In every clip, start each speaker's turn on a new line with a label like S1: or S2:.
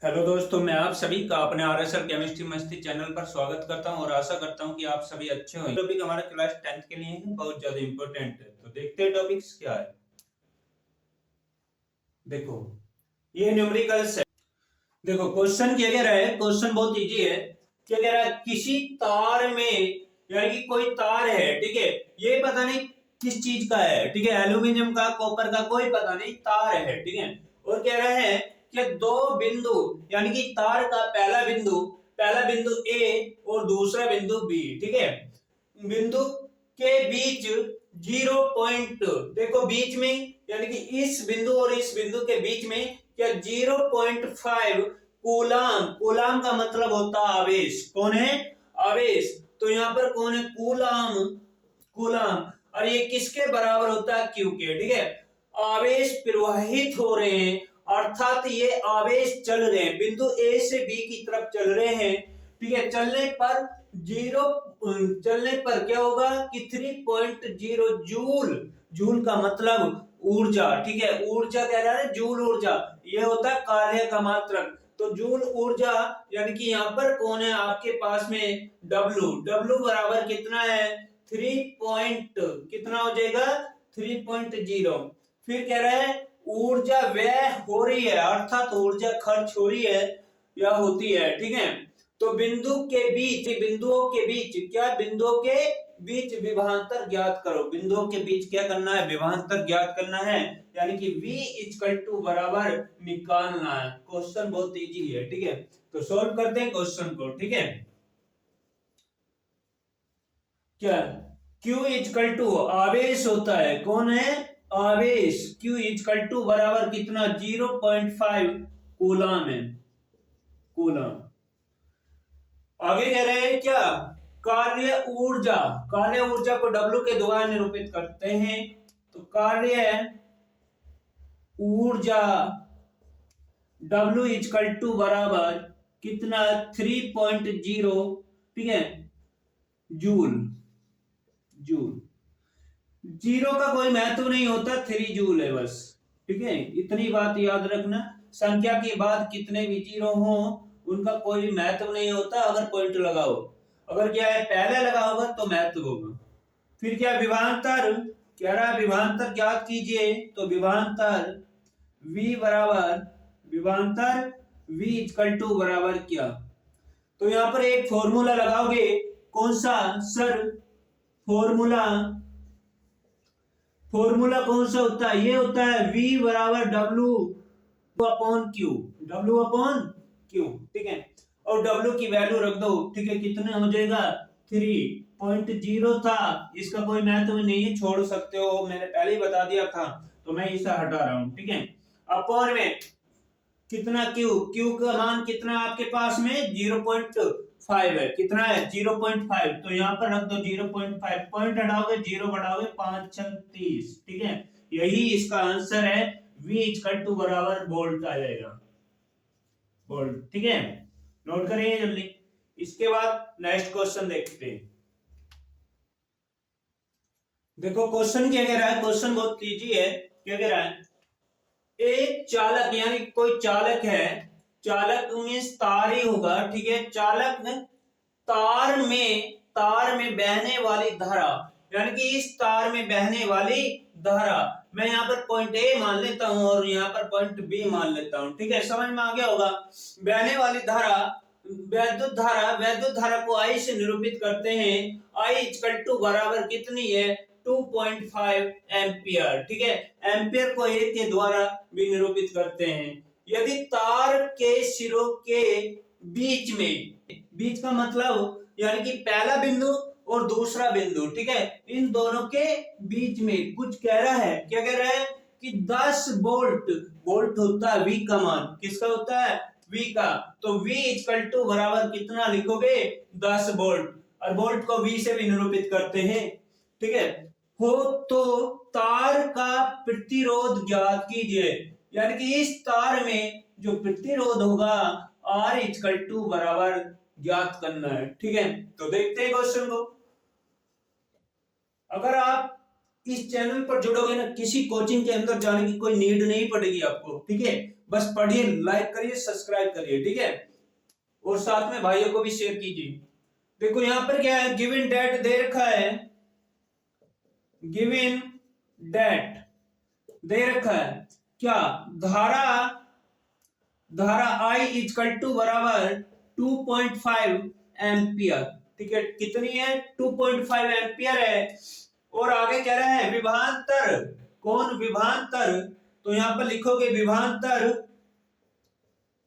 S1: Hello दोस्तों, मैं आप सभी का अपने आरएसएल केमिस्ट्री मस्ती चैनल पर स्वागत करता हूं और आशा करता हूं कि आप सभी अच्छे होंगे। टॉपिक हमारा क्लास 10th के लिए है, बहुत ज्यादा इंपॉर्टेंट है। तो देखते हैं टॉपिक्स क्या है। देखो, ये न्यूमेरिकल्स है। देखो क्वेश्चन क्या कह रहा है। क्वेश्चन बहुत इजी है। क्या कह रहा है, किसी तार में, यानी कि कोई तार है, ठीक है, ये पता नहीं किस चीज का है, ठीक है, एल्यूमिनियम का, कॉपर का, कोई पता नहीं, तार है, ठीक है। और कह रहा है कि दो बिंदु, यानी कि तार का पहला बिंदु ए और दूसरा बिंदु बी, ठीक है, बिंदु के बीच 0 पॉइंट, देखो बीच में, यानी कि इस बिंदु और इस बिंदु के बीच में क्या 0.5 कूलाम, कूलाम का मतलब होता है आवेश। कौन है? आवेश। तो यहां पर कौन है? Coulomb, coulomb. और ये किसके बराबर होता है? क्यू के, ठीक है। आवेश प्रवाहित हो रहे हैं, अर्थात ये आवेश चल रहे हैं, बिंदु ए से बी की तरफ चल रहे हैं, ठीक है। चलने पर क्या होगा कि 3.0 जूल, जूल का मतलब ऊर्जा, ठीक है, ऊर्जा कह रहा है, जूल ऊर्जा, ये होता है कार्य का मात्रक। तो जूल ऊर्जा, यानी कि यहाँ पर कौन है आपके पास में? डब्लू, डब्लू बराबर कितना है? 3 पॉइंट, कितना हो जाएगा? 3.0। फिर कह रहा है ऊर्जा व्यय हो रही है, अर्थात ऊर्जा खर्च हो रही है या होती है, ठीक है। तो बिंदुओं के बीच क्या, बिंदुओं के बीच विभवांतर ज्ञात करो। बिंदुओं के बीच क्या करना है? विभवांतर ज्ञात करना है, यानी कि V इक्वल टू बराबर निकालना है। क्वेश्चन बहुत इजी है, ठीक है। तो सॉल्व करते हैं क्वेश्चन को, ठीक है। क्या Q इक्वल टू आवेश होता है, कौन है? आवेश। Q इक्वल टू बराबर कितना? 0.5 कूलाम है, कूलाम। आगे कह रहे हैं क्या? कार्य ऊर्जा, कार्य ऊर्जा को W के द्वारा निरूपित करते हैं। तो कार्य ऊर्जा W इक्वल टू बराबर कितना? 3.0, ठीक है, जूल, जूल। जीरो का कोई महत्व नहीं होता, 3 जूल है बस, ठीक है। इतनी बात याद रखना, संख्या के बाद कितने भी जीरो हो उनका कोई महत्व नहीं होता अगर पॉइंट लगाओ। अगर क्या है, पहले लगा होगा तो महत्व होगा। फिर क्या, विभवांतर कह रहा है, विभवांतर ज्ञात कीजिए। तो विभवांतर V बराबर, विभवांतर V इक्वल टू बराबर क्या? तो यहां पर एक फॉर्मूला लगाओगे। कौन सा सर? फॉर्मूला, फॉर्मूला कौन सा होता है? ये होता है V बराबर W upon Q, W upon Q, ठीक है। और W की वैल्यू रख दो, ठीक है, कितने हो जाएगा? 3.0 था, इसका कोई महत्व नहीं है, छोड़ सकते हो, मैंने पहले ही बता दिया था, तो मैं इसे हटा रहा हूं, ठीक है। अपॉन में कितना Q, Q का मान कितना आपके पास में? 0.5 है, कितना है? 0.5। तो यहाँ पर रख दो 0.5, पॉइंट हटाओगे, 0 बढ़ाओगे, 5 6 30, ठीक है। यही इसका आंसर है। V इक्वल टू बराबर वोल्ट आ जाएगा, वोल्ट, ठीक है। नोट करिए जल्दी। इसके बाद नेक्स्ट क्वेश्चन देखते हैं। देखो क्वेश्चन क्या कह रहा है, क्वेश्चन बहुत इजी है। क्या कह रहा है, एक चालक, यानी कोई चालक है, चालक मींस तार ही होगा, ठीक है। चालक तार में बहने वाली धारा, यानी कि इस तार में बहने वाली धारा, मैं यहाँ पर पॉइंट ए मान लेता हूं और यहाँ पर पॉइंट बी मान लेता हूं, ठीक है, समझ में आ गया होगा। बहने वाली धारा, वैद्युत धारा को I से निरूपित करते हैं। I इक्वल टू बराबर कितनी है? 2.5 एम्पियर, ठीक है। एम्पियर को A के द्वारा भी निरूपित करते हैं। यदि तार के सिरों के बीच में, बीच का मतलब यानी कि पहला बिंदु और दूसरा बिंदु, ठीक है, इन दोनों के बीच में कुछ कह रहा है। क्या कह रहा है कि 10 वोल्ट, वोल्ट होता है V का मान, किसका होता है? V का। तो V इक्वल टू बराबर कितना लिखोगे? 10 वोल्ट, और वोल्ट को V से भी निरूपित करते हैं, ठीक है। हो तो तार का प्रतिरोध ज्ञात कीजिए, यानी कि इस तार में जो प्रतिरोध होगा R इक्वल टू बराबर ज्ञात करना है, ठीक है। तो देखते हैं क्वेश्चन को। अगर आप इस चैनल पर जुड़ोगे ना, किसी कोचिंग के अंदर जाने की कोई नीड नहीं पड़ेगी आपको, ठीक है। बस पढ़िए, लाइक करिए, सब्सक्राइब करिए, ठीक है, और साथ में भाइयों को भी शेयर कीजिए। देखो यहां पर क्या है, गिवन डेट दे रखा है, गिवन डेट दे रखा है, क्या धारा I इक्वल टू बराबर 2.5 एम्पियर, ठीक है, कितनी है 2.5 एम्पियर है। और आगे कह रहा है विभवांतर, कौन विभवांतर, तो यहां पर लिखोगे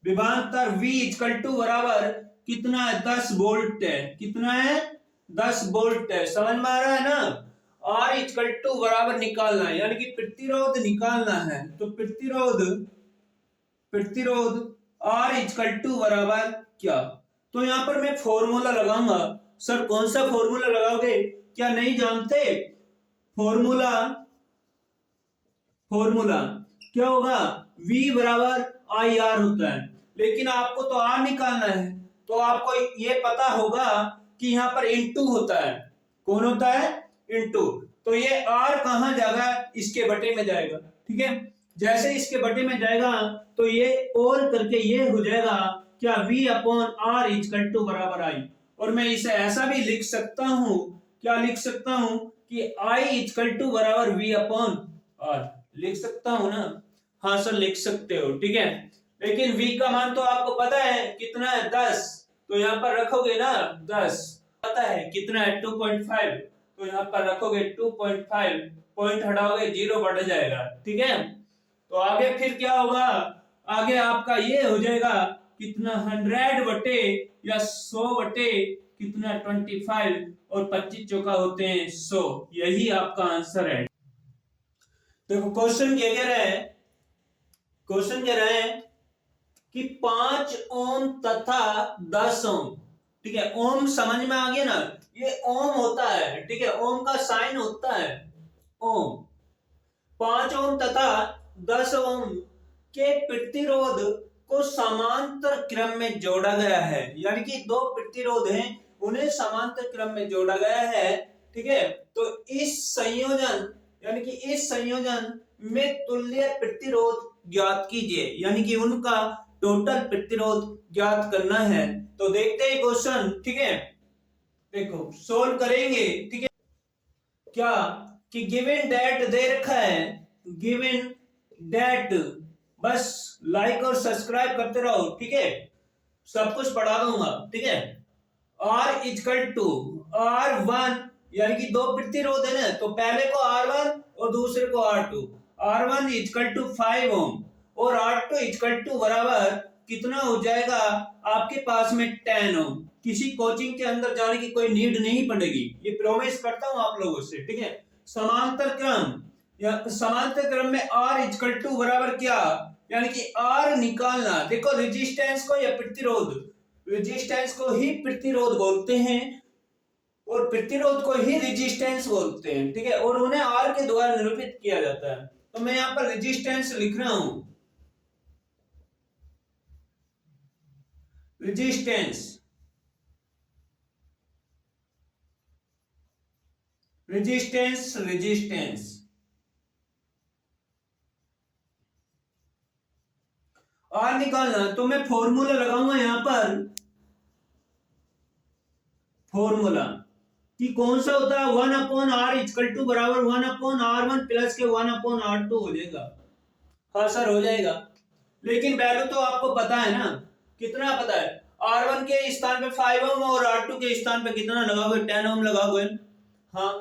S1: विभवांतर V इक्वल टू बराबर कितना है 10 वोल्ट है, कितना है 10 वोल्ट है, समझ में आ रहा है ना। R इक्वल टू बराबर निकालना है, यानी कि प्रतिरोध निकालना है, तो प्रतिरोध R इक्वल टू बराबर क्या, तो यहां पर मैं फॉर्मूला लगाऊंगा। सर कौन सा फॉर्मूला लगाओगे, क्या नहीं जानते, फॉर्मूला क्या होगा, V बराबर IR होता है, लेकिन आपको तो R निकालना है, तो आपको ये पता होगा कि यहाँ पर इनटू होता है, कौन होता है, इनटू, तो ये R कहां जाएगा, इसके बटे में जाएगा, ठीक है, जैसे इसके बटे में जाएगा तो ये और करके ये हो जाएगा क्या V upon R equal to बराबर I, और मैं इसे ऐसा भी लिख सकता हूं, क्या लिख सकता हूं कि I इक्वल टू बराबर V अपॉन R, लिख सकता हूं ना, हाँ सर लिख सकते हो, ठीक है, लेकिन V का मान तो आपको पता है कितना है 10, तो यहाँ पर रखोगे ना 10, पता है कितना है 2.5, तो यहाँ पर रखोगे 2.5, पॉइंट हटाओगे 0 बढ़ जाएगा, ठीक है, तो आगे फिर क्या होगा, आगे आपका ये हो जाएगा कितना 100 बटे या 100 बटे कितना 25, और 25 चौका होते हैं 100, यही आपका आंसर है। देखो क्वेश्चन क्या कह रहा है, क्वेश्चन कह रहा है कि 5 ओम तथा 10 ओम, ठीक है, ओम समझ में आ गया ना, ये ओम होता है, ठीक है, ओम का साइन होता है ओम, 5 ओम तथा 10 ओम के प्रतिरोध को समांतर क्रम में जोड़ा गया है, यानी कि दो प्रतिरोध हैं उन्हें समांतर क्रम में जोड़ा गया है, ठीक है, तो इस संयोजन यानी कि इस संयोजन में तुल्य प्रतिरोध ज्ञात कीजिए, यानी कि उनका टोटल प्रतिरोध ज्ञात करना है। तो देखते हैं क्वेश्चन, ठीक है, देखो सोल्व करेंगे, ठीक है, क्या कि गिवन डेट दे रखा है, गिवन डेट, बस लाइक और सब्सक्राइब करते रहो, ठीक है, सब कुछ पढ़ा दूंगा, ठीक है, R इक्वल टू R1, यानी कि दो प्रतिरोध है ना, तो पहले को R1 और दूसरे को R2, R1 इक्वल टू 5 ओम और R2 इक्वल टू बराबर कितना हो जाएगा आपके पास में 10 ओम। किसी कोचिंग के अंदर जाने की कोई नीड नहीं पड़ेगी, ये प्रॉमिस करता हूं आप लोगों से, ठीक है, समांतर क्रम या समांतर क्रम में R इक्वल टू बराबर क्या, यानी कि R निकालना, देखो रेजिस्टेंस को या प्रतिरोध, रेजिस्टेंस को ही प्रतिरोध बोलते हैं और प्रतिरोध को ही रेजिस्टेंस बोलते हैं, ठीक है, और उन्हें R के द्वारा निरूपित किया जाता है, तो मैं यहां पर रेजिस्टेंस लिख रहा हूं, रेजिस्टेंस, रेजिस्टेंस, रेजिस्टेंस, R निकालना, तो मैं फॉर्मूला लगाऊंगा यहां पर, फॉर्मूला कि कौन सा होता है 1 अपॉन R इक्वल टू बराबर 1 अपॉन R1 प्लस के 1 अपॉन R2 हो जाएगा, हाँ सर हो जाएगा, लेकिन वैल्यू तो आपको पता है ना, कितना पता है, R1 के स्थान पे 5 ओम और R2 के स्थान पे कितना लगाओगे 10 ओम लगाओगे, हाँ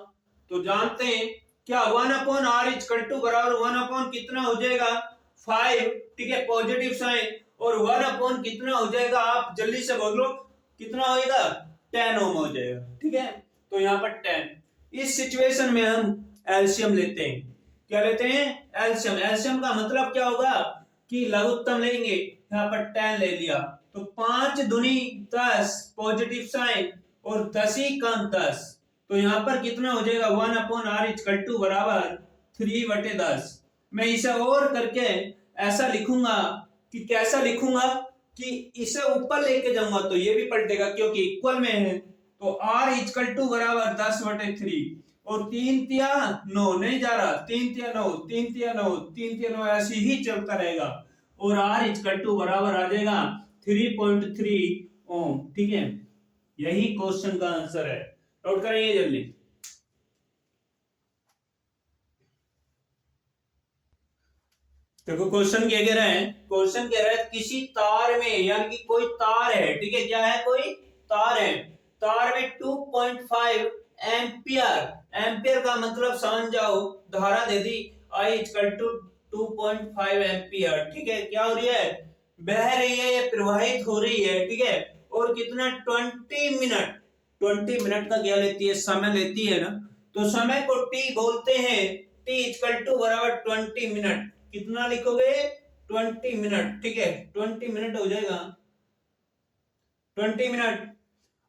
S1: तो जानते हैं क्या 1 अपॉन R इक्वल टू बराबर 1 अपॉन कितना हो जाएगा 5, ठीक है, पॉजिटिव साइन, और 1 अपॉन कितना हो जाएगा, आप जल्दी से बोलो कितना होएगा 10 ओम हो जाएगा, ठीक है, तो यहाँ पर 10, इस सिचुएशन में हम एलसीएम लेते हैं, क्या लेते हैं एलसीएम, एलसीएम का मतलब क्या होगा कि लघुत्तम लेंगे, यहाँ पर 10 ले लिया, तो 5 दूनी 10 पॉजिटिव साइन और 10 ही कम 10, तो यहाँ पर कितना हो जाएगा 1 अपॉन R इक्वल टू बराबर 3/10, मैं इसे और करके ऐसा लिखूंगा कि कैसा लिखूंगा कि इसे ऊपर लेके जाऊंगा तो ये भी पलटेगा क्योंकि इक्वल में है, तो R इक्वल टू बराबर 10/3 और 3 तिया 9 नहीं जा रहा, 3 तिया 9, 3 तिया 9, 3 तिया 9 ऐसे ही चलता रहेगा, और R इक्वल टू बराबर आ जाएगा 3.3 ओम। ठीक है, यही क्वेश्चन का आंसर है। नोट करेंगे जल्दी। देखो क्वेश्चन क्या कह रहा है, क्वेश्चन कह रहा है किसी तार में, यानी कि कोई तार है, ठीक है, क्या है, कोई तार है, तार में 2.5 एम्पियर, एम्पियर का मतलब समझ जाओ, धारा दे दी I इक्वल टू 2.5 एम्पियर। ठीक है, क्या हो रही है, बह रही है या प्रवाहित हो रही है। ठीक है, और कितना, 20 मिनट, 20 मिनट का क्या लेती है, समय लेती है ना, तो समय को T बोलते हैं, T इक्वल टू बराबर 20 मिनट। कितना लिखोगे, 20 मिनट। ठीक है, 20 मिनट हो जाएगा, 20 मिनट।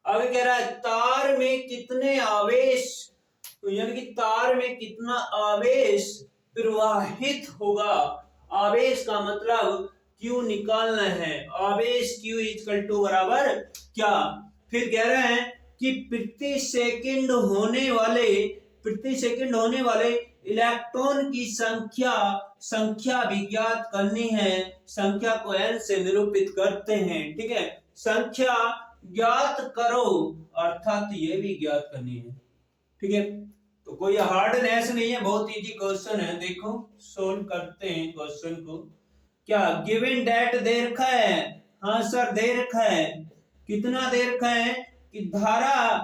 S1: आगे कह रहा है तार में कितने आवेश, तो यानी कि तार में कितना आवेश प्रवाहित होगा। आवेश का मतलब Q निकालना है, आवेश Q इक्वल टू बराबर क्या। फिर कह रहे हैं कि प्रति सेकंड होने वाले इलेक्ट्रॉन की संख्या भी ज्ञात करनी है। संख्या को n से निरूपित करते हैं। ठीक है, संख्या ज्ञात करो, अर्थात ये भी ज्ञात करनी है। ठीक है, तो कोई हार्डनेस नहीं है, बहुत इजी क्वेश्चन है। देखो सोल्व करते हैं क्वेश्चन को। क्या गिवन डेट दे रखा है, हाँ सर दे रखा है। कितना दे रखा है कि धारा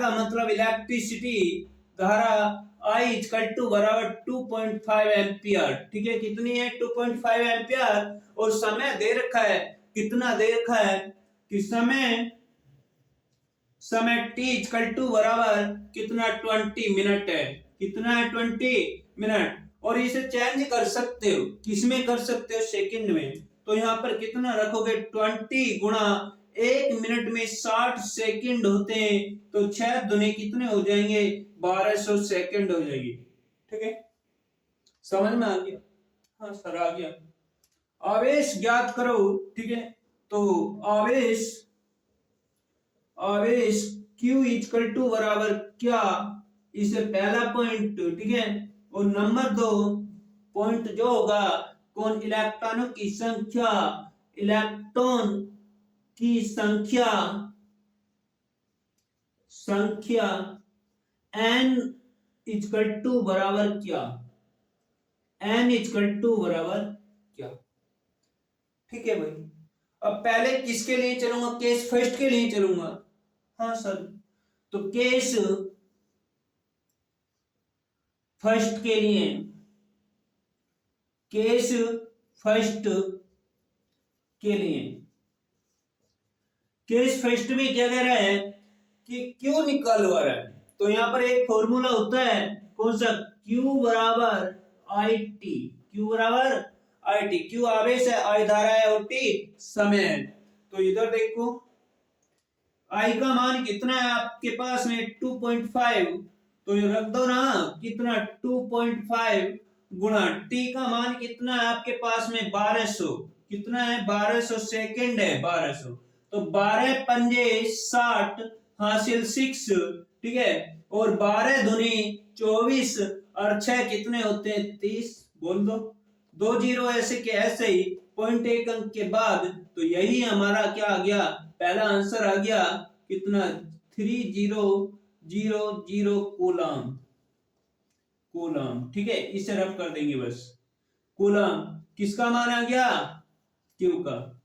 S1: का मतलब इलेक्ट्रिसिटी, धारा I इक्वल टू बराबर 2.5 एम्पियर। ठीक है, कितनी है, 2.5 एम्पियर। और समय दे रखा है, कितना दे रखा है कि समय T इक्वल टू बराबर कितना, 20 मिनट है। कितना है, 20 मिनट। और इसे चेंज कर सकते हो, किसमें कर सकते हो, सेकंड में। तो यहाँ पर कितना रखोगे, 20 गुणा 1 मिनट में 60 सेकंड होते हैं, तो 6 दुने कितने हो जाएंगे, 1200 सेकंड हो जाएगी। ठीक है, समझ में आ गया, हाँ सर आ गया। आवेश ज्ञात करो। ठीक है, तो आवेश Q इक्वल टू बराबर क्या, इसे पहला पॉइंट। ठीक है, और नंबर 2 पॉइंट जो होगा, कौन, इलेक्ट्रॉनों की संख्या, इलेक्ट्रॉन की संख्या n इक्वल टू बराबर क्या, n इक्वल टू बराबर क्या। ठीक है भाई, अब पहले किसके लिए चलूंगा, केस फर्स्ट के लिए चलूंगा। हाँ सर, तो केस फर्स्ट के लिए, केस फर्स्ट के लिए, केस फर्स्ट में क्या कह रहा है कि क्यू निकालवा रहा है। तो यहां पर एक फॉर्मूला होता है, कौन सा, Q बराबर आई टी, Q बराबर आई टी। Q आवेश है, I धारा है और T समय है। तो इधर देखो I का मान कितना है आपके पास में, 2.5, तो ये रख दो ना, कितना, 2.5 गुणा T का मान कितना है आपके पास में, 1200। कितना है, 1200 सेकंड है, 1200। तो 12 पंजे 60 हासिल 6। ठीक है, और 12 दुनी 24 और 6 कितने होते हैं, 30। बोल दो, 2 जीरो ऐसे के ऐसे ही, 0.1 अंक के बाद। तो यही हमारा क्या आ गया, पहला आंसर आ गया, कितना, 3000 कूलम। ठीक है, इसे रफ कर देंगे बस। कूलम किसका मान आ गया, क्यू का।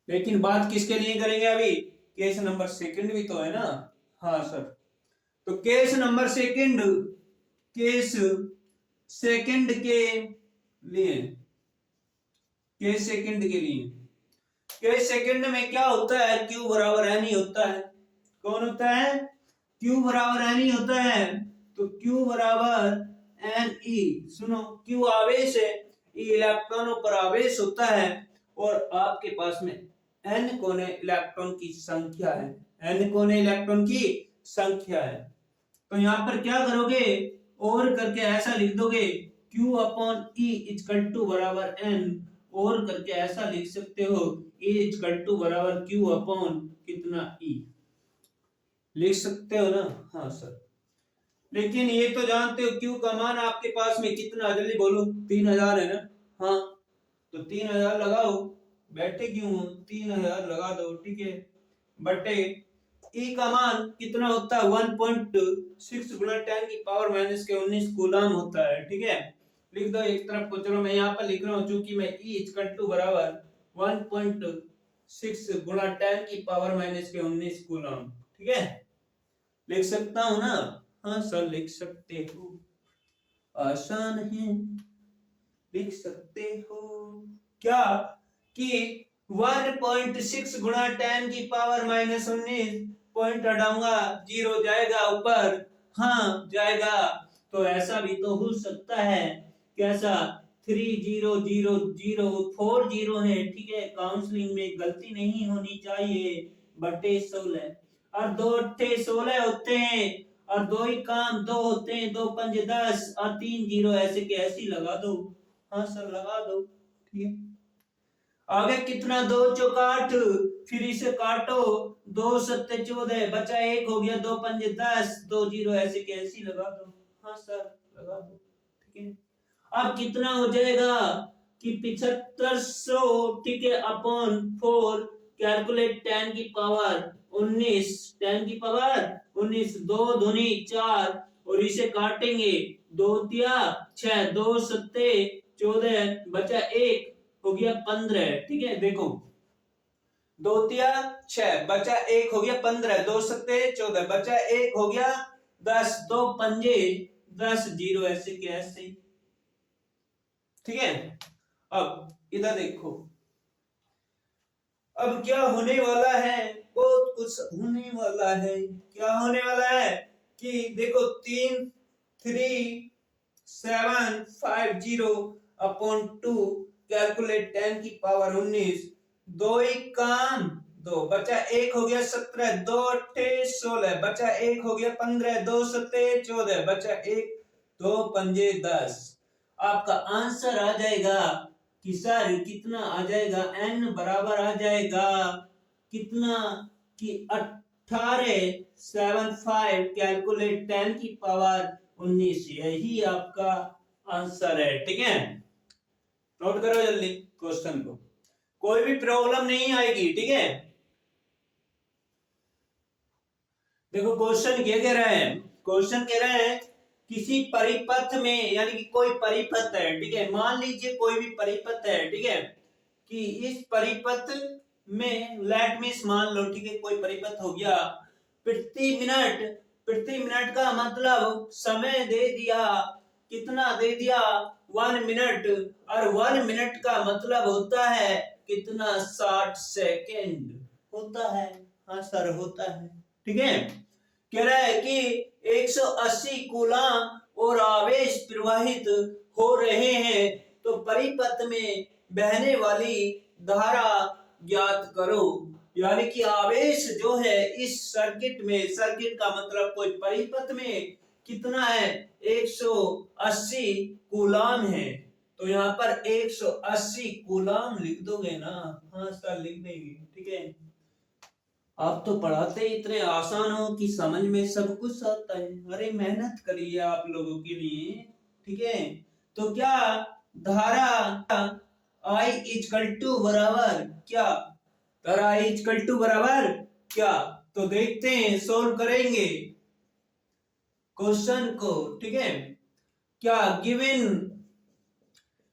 S1: लेकिन बात किसके लिए करेंगे अभी, केस नंबर सेकंड भी तो है ना। हाँ सर, तो case number second, case second के लिए, केस सेकंड के लिए, केस सेकंड में क्या होता है, Q बराबर एन ही होता है। कौन होता है, Q बराबर एन ही होता है। तो Q बराबर एन ई, सुनो, Q आवेश है, E इलेक्ट्रॉनों पर आवेश होता है, और आपके पास में N कौन है, इलेक्ट्रॉन की संख्या है। N कौन है, इलेक्ट्रॉन की संख्या है। तो यहां पर क्या करोगे, और करके ऐसा लिख दोगे, Q upon E equal to बराबर N, और करके ऐसा लिख सकते हो, E इक्वल टू बराबर Q अपॉन कितना, E लिख सकते हो ना। हाँ सर, लेकिन ये तो जानते हो Q का मान आपके पास में कितना, जल्दी बोलो, 3000 है ना। हाँ, तो 3000 लगाओ, बैठे क्यों हो, 3000 लगा दो, ठीक है, बटे ई का मान कितना होता है 1.6 गुना 10 की पावर माइनस के 19 कूलम होता है, ठीक है। लिख दो एक तरफ को, चलो मैं यहाँ पर लिख रहा हूँ चूंकि मैं ई इक्वल टू बराबर 1.6 गुना 10 की पावर माइनस के 19 कूलम, ठीक है, लिख सकता हूँ ना। हाँ सर लिख सकते हो, आसान है, लिख सकते हो। क्या कि 1.6 गुना 10 की पावर माइनस 19, पॉइंट हटाऊंगा, जीरो जाएगा ऊपर, हाँ जाएगा। तो ऐसा भी तो हो सकता है, कैसा, 3000 4 जीरो है, ठीक है, काउंसलिंग में गलती नहीं होनी चाहिए, बटे 16, और 2 अट्ठे 16 होते हैं, और दो ही काम दो होते हैं, 2 पंजे 10 और 3 जीरो ऐसे के ऐसे लगा दो। हाँ सर लगा दो, ठीक है। आगे कितना, 2 चौक 8, फिर इसे काटो, 2 सत्ते 14, बचा 1 हो गया, 2 पंजे 10, 2 जीरो ऐसे के ऐसे लगा दो। हाँ सर लगा दो, ठीक है। अब कितना हो जाएगा कि 7500, ठीक है, अपॉन 4, कैलकुलेट 10 की पावर 19, 10 की पावर 19, 2 दूनी 4, और इसे काटेंगे, 2 तिया 6, 2 सत्ते 14, बचा 1 हो गया 15, ठीक है। देखो 2 तिया 6, बचा 1 हो गया 15, 2 सत्ते 14, बचा 1 हो गया 10, 2 पंजे 10, जीरो ऐसे के ऐसे, ठीक है। अब इधर देखो, अब क्या होने वाला है, बहुत कुछ होने वाला है। क्या होने वाला है कि देखो 33750 अपॉन 2, कैलकुलेट 10 की पावर 19, दो ही काम दो, बचा 1 हो गया 17, 2 अट्ठे 16, बचा 1 हो गया 15, 2 सत्ते 14, बचा 1, 2 पंजे 10। आपका आंसर आ जाएगा कि सर कितना आ जाएगा, n बराबर आ जाएगा कितना कि 1875, कैलकुलेट 10 की पावर 19, यही आपका आंसर है, ठीक है। नोट करो जल्दी क्वेश्चन को, कोई भी प्रॉब्लम नहीं आएगी, ठीक है। देखो क्वेश्चन क्या कह रहा है, क्वेश्चन कह रहा है किसी परिपथ में, यानी कि कोई परिपथ है, ठीक है, मान लीजिए कोई भी परिपथ है, ठीक है, कि इस परिपथ में लेट मींस मान लो, ठीक है, कोई परिपथ हो गया, प्रति मिनट का मतलब समय दे दिया, कितना दे दिया 1 मिनट, और 1 मिनट का मतलब होता है कितना 60 सेकंड होता है। हाँ सर होता है, ठीक है। कह रहा है कि 180 कूलम और आवेश प्रवाहित हो रहे हैं, तो परिपथ में बहने वाली धारा ज्ञात करो। यानी कि आवेश जो है इस सर्किट में, सर्किट का मतलब कोई परिपथ में कितना है, 180 कूलम है, तो यहाँ पर 180 कूलम लिख दोगे ना। हाँ सर लिख देंगे, ठीक है। आप तो पढ़ाते इतने आसान हो कि समझ में सब कुछ आता है, अरे मेहनत करिए आप लोगों के लिए, ठीक है। तो क्या धारा I इक्वल टू बराबर क्या, धारा I इक्वल टू बराबर क्या, तो देखते हैं, सोल्व करेंगे क्वेश्चन को, ठीक है। क्या गिवन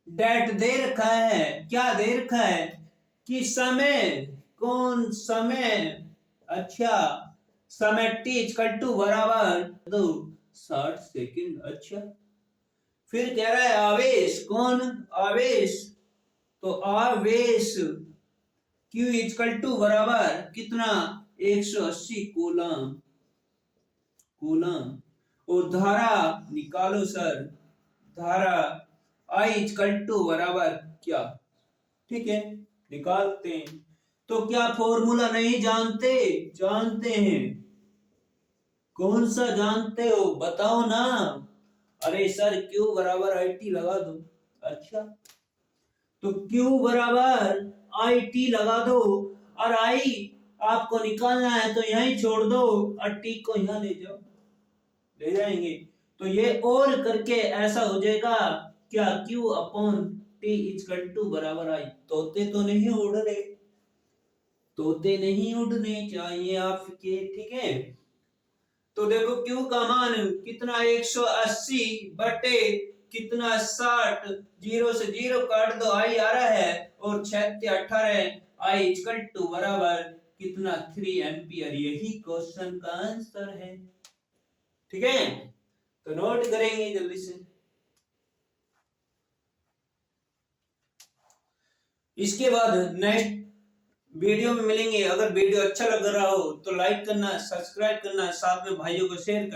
S1: डेट दे रखा है, क्या दे रखा है कि समय, कौन समय, अच्छा समय t इक्वल टू बराबर 60 सेकंड, अच्छा। फिर कह रहा है आवेश, कौन आवेश, तो आवेश q इक्वल टू बराबर कितना 180 कूलम, कूलम, और धारा निकालो सर, धारा I इक्वल टू बराबर क्या, ठीक है, निकालते हैं। तो क्या फॉर्मूला नहीं जानते, जानते हैं, कौन सा जानते हो बताओ ना। अरे सर Q बराबर IT लगा दो, अच्छा, तो Q बराबर IT लगा दो, और I आपको निकालना है तो यहीं छोड़ दो, और T को यहाँ ले जाओ, ले जाएंगे, तो ये और करके ऐसा हो जाएगा क्या Q upon T equal to बराबर आई। तोते तो नहीं उड़ रहे, तोते नहीं उड़ने चाहिए आपके, ठीक है। तो देखो क्यू का मान कितना 180 बटे कितना 60, जीरो से जीरो काट दो, आई आ रहा है, और 6×18 आई इक्वल टू बराबर कितना 3 एम्पियर। यही क्वेश्चन का आंसर है, ठीक है। तो नोट करेंगे जल्दी से। इसके बाद नेक्स्ट वीडियो में मिलेंगे। अगर वीडियो अच्छा लग रहा हो तो लाइक करना, सब्सक्राइब करना, साथ में भाइयों को शेयर करना।